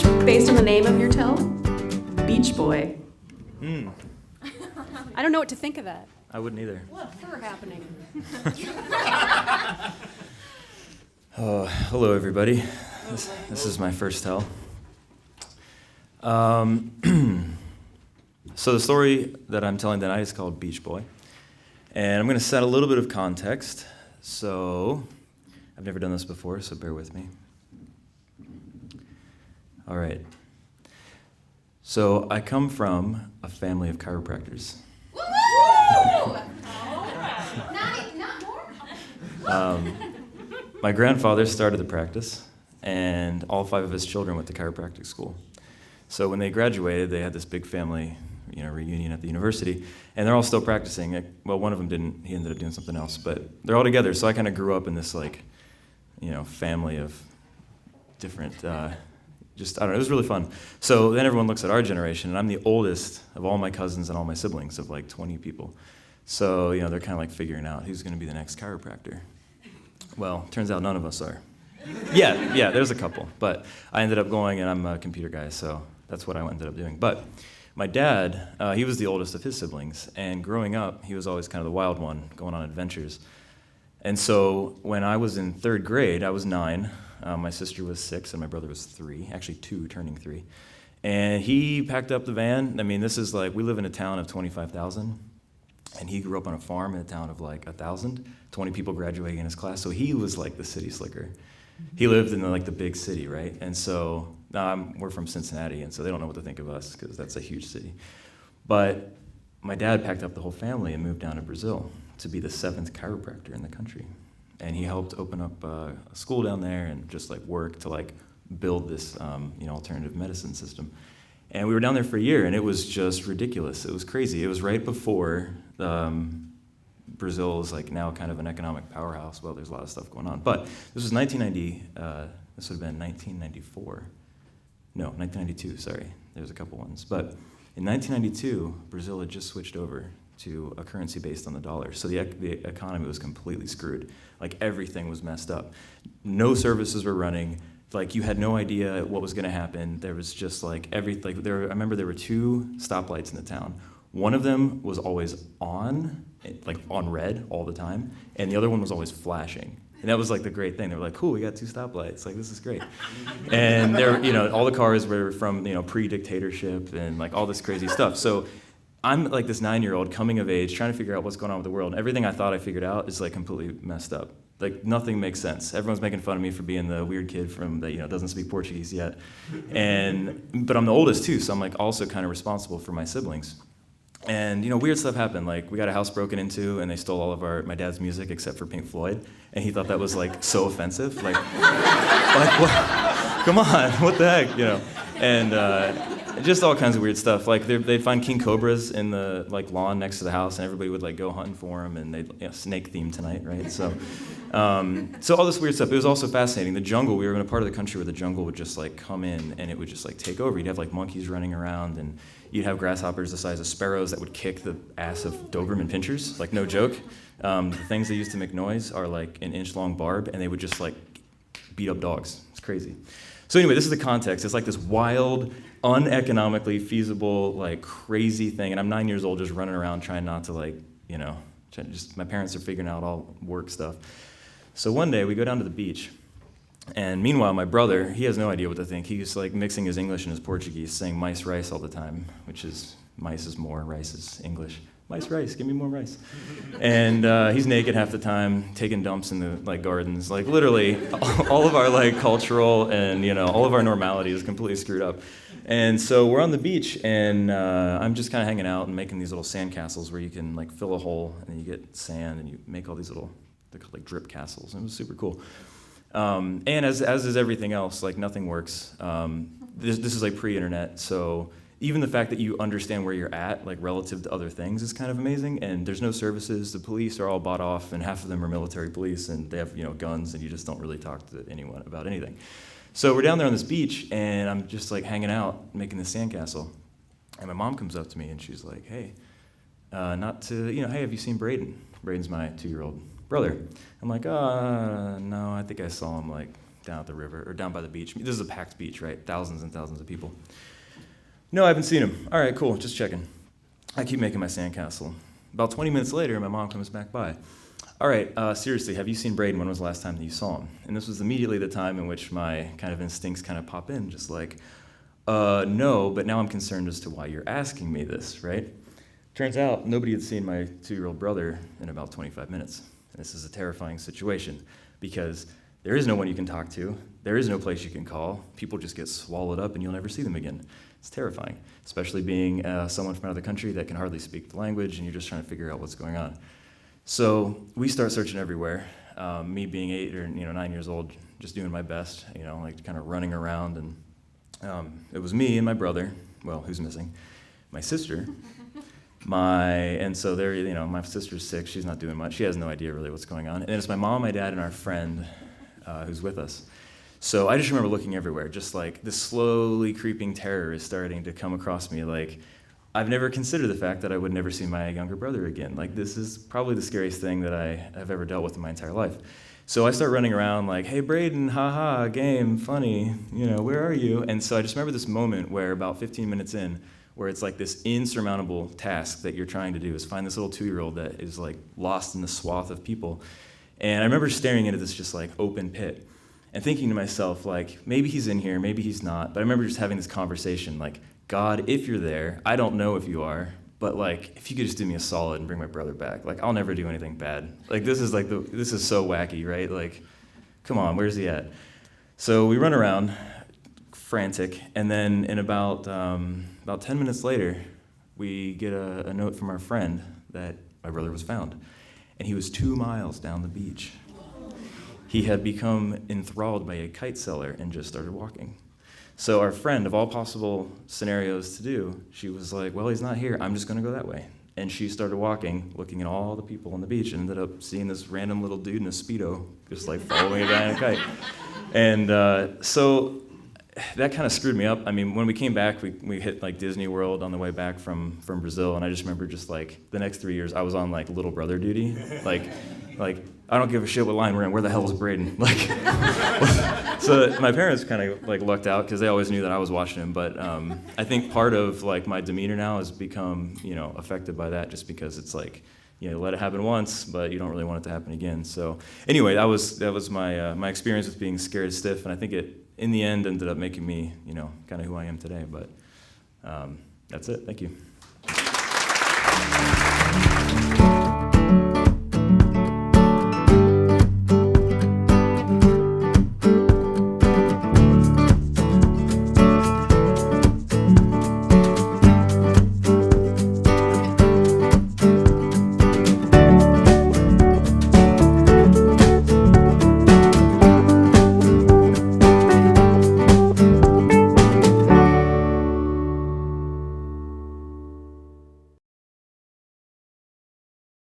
Beach, based on the name of your tell? Beach Boy. I don't know what to think of that. I wouldn't either. What fur happening? Oh, hello everybody. This is my first tell. So the story that I'm telling tonight is called Beach Boy. And I'm going to set a little bit of context. So I've never done this before, so bear with me. All right. So I come from a family of chiropractors. Not more? My grandfather started the practice, and all 5 of his children went to chiropractic school. So when they graduated, they had this big family, reunion at the university, and they're all still practicing. Well, one of them didn't; he ended up doing something else. But they're all together. So I kind of grew up in this family of different. I don't know. It was really fun. So then everyone looks at our generation, and I'm the oldest of all my cousins and all my siblings of 20 people. So they're kind of figuring out who's going to be the next chiropractor. Well, turns out none of us are. Yeah, there's a couple. But I ended up going, and I'm a computer guy, so that's what I ended up doing. But my dad, he was the oldest of his siblings, and growing up, he was always kind of the wild one, going on adventures. And so when I was in 3rd grade, I was 9. My sister was 6, and my brother was 3, actually 2, turning 3. And he packed up the van. I mean, this is we live in a town of 25,000. And he grew up on a farm in a town of 1,000, 20 people graduating in his class. So he was the city slicker. He lived in the big city, right? And so we're from Cincinnati, and so they don't know what to think of us because that's a huge city. But my dad packed up the whole family and moved down to Brazil to be the 7th chiropractor in the country. And he helped open up a school down there and just work to build this alternative medicine system. And we were down there for a year, and it was just ridiculous. It was crazy. It was right before Brazil is now kind of an economic powerhouse. Well, there's a lot of stuff going on. But this was 1990. This would have been 1994. No, 1992, sorry. There's a couple ones. But in 1992, Brazil had just switched over to a currency based on the dollar. So the economy was completely screwed. Everything was messed up. No services were running. You had no idea what was going to happen. There was just I remember there were 2 stoplights in the town. One of them was always on red all the time, and the other one was always flashing. And that was the great thing. They were cool, we got 2 stoplights. This is great. And there, all the cars were from pre-dictatorship and all this crazy stuff. So I'm this 9-year-old coming of age, trying to figure out what's going on with the world. And everything I thought I figured out is completely messed up. Nothing makes sense. Everyone's making fun of me for being the weird kid from that doesn't speak Portuguese yet. But I'm the oldest too, so I'm also kind of responsible for my siblings. And weird stuff happened. We got a house broken into, and they stole all of my dad's music except for Pink Floyd, and he thought that was so offensive. What? Come on, what the heck, And just all kinds of weird stuff. They'd find king cobras in the lawn next to the house, and everybody would go hunting for them, and they'd snake theme tonight, right? So all this weird stuff. It was also fascinating. The jungle. We were in a part of the country where the jungle would just come in, and it would just take over. You'd have monkeys running around, and you'd have grasshoppers the size of sparrows that would kick the ass of Doberman pinschers. No joke. The things they use to make noise are an 1-inch-long barb, and they would just beat up dogs. It's crazy. So anyway, this is the context. It's this wild, uneconomically feasible, crazy thing. And I'm 9 years old just running around trying not to my parents are figuring out all work stuff. So one day we go down to the beach. And meanwhile, my brother, he has no idea what to think. He's mixing his English and his Portuguese, saying mice rice all the time, which is mice is more, rice is English. Mice rice, give me more rice. And he's naked half the time, taking dumps in the gardens. Literally, all of our cultural and all of our normality is completely screwed up. And so we're on the beach, and I'm just kind of hanging out and making these little sand castles where you can fill a hole and then you get sand and you make all these little, they're called drip castles. And it was super cool. And as is everything else, nothing works. This is pre-internet, so even the fact that you understand where you're at, relative to other things, is kind of amazing. And there's no services. The police are all bought off, and half of them are military police, and they have guns, and you just don't really talk to anyone about anything. So we're down there on this beach, and I'm just hanging out, making this sandcastle. And my mom comes up to me, and she's like, "Hey, hey, have you seen Braden?" Braden's my 2-year-old brother. I'm like, no, I think I saw him down at the river, or down by the beach. This is a packed beach, right? Thousands and thousands of people. No, I haven't seen him. All right, cool, just checking. I keep making my sandcastle. About 20 minutes later, my mom comes back by. All right, seriously, have you seen Braden? When was the last time that you saw him? And this was immediately the time in which my kind of instincts kind of pop in, just like, no, but now I'm concerned as to why you're asking me this, right? Turns out nobody had seen my 2-year-old brother in about 25 minutes. And this is a terrifying situation because there is no one you can talk to. There is no place you can call. People just get swallowed up and you'll never see them again. It's terrifying, especially being someone from another country that can hardly speak the language and you're just trying to figure out what's going on. So we start searching everywhere. Me being 8 or 9 years old, just doing my best, like kind of running around. And it was me and my brother, well, who's missing, my sister. And so there, my sister's sick. She's not doing much. She has no idea really what's going on. And it's my mom, my dad, and our friend who's with us. So I just remember looking everywhere, just like this slowly creeping terror is starting to come across me. Like, I've never considered the fact that I would never see my younger brother again. Like, this is probably the scariest thing that I have ever dealt with in my entire life. So I start running around like, hey, Braden, haha, game, funny, where are you? And so I just remember this moment where about 15 minutes in, where it's like this insurmountable task that you're trying to do is find this little 2-year-old that is like lost in the swath of people. And I remember staring into this just like open pit and thinking to myself, like, maybe he's in here, maybe he's not. But I remember just having this conversation, like, God, if you're there, I don't know if you are, but like, if you could just do me a solid and bring my brother back, like, I'll never do anything bad. Like, this is so wacky, right? Like, come on, where's he at? So we run around, frantic, and then in about 10 minutes later, we get a note from our friend that my brother was found, and he was 2 miles down the beach. He had become enthralled by a kite seller and just started walking. So our friend, of all possible scenarios to do, she was like, well, he's not here. I'm just going to go that way. And she started walking, looking at all the people on the beach, and ended up seeing this random little dude in a Speedo just like following a guy in a kite. And so that kind of screwed me up. I mean, when we came back, we hit like Disney World on the way back from Brazil, and I just remember just like the next 3 years, I was on like little brother duty. Like I don't give a shit what line we're in. Where the hell is Braden? Like, so my parents kind of like lucked out because they always knew that I was watching him. But I think part of like my demeanor now has become affected by that, just because it's like let it happen once, but you don't really want it to happen again. So anyway, that was my experience with being scared stiff, and I think it in the end ended up making me kind of who I am today. But that's it. Thank you.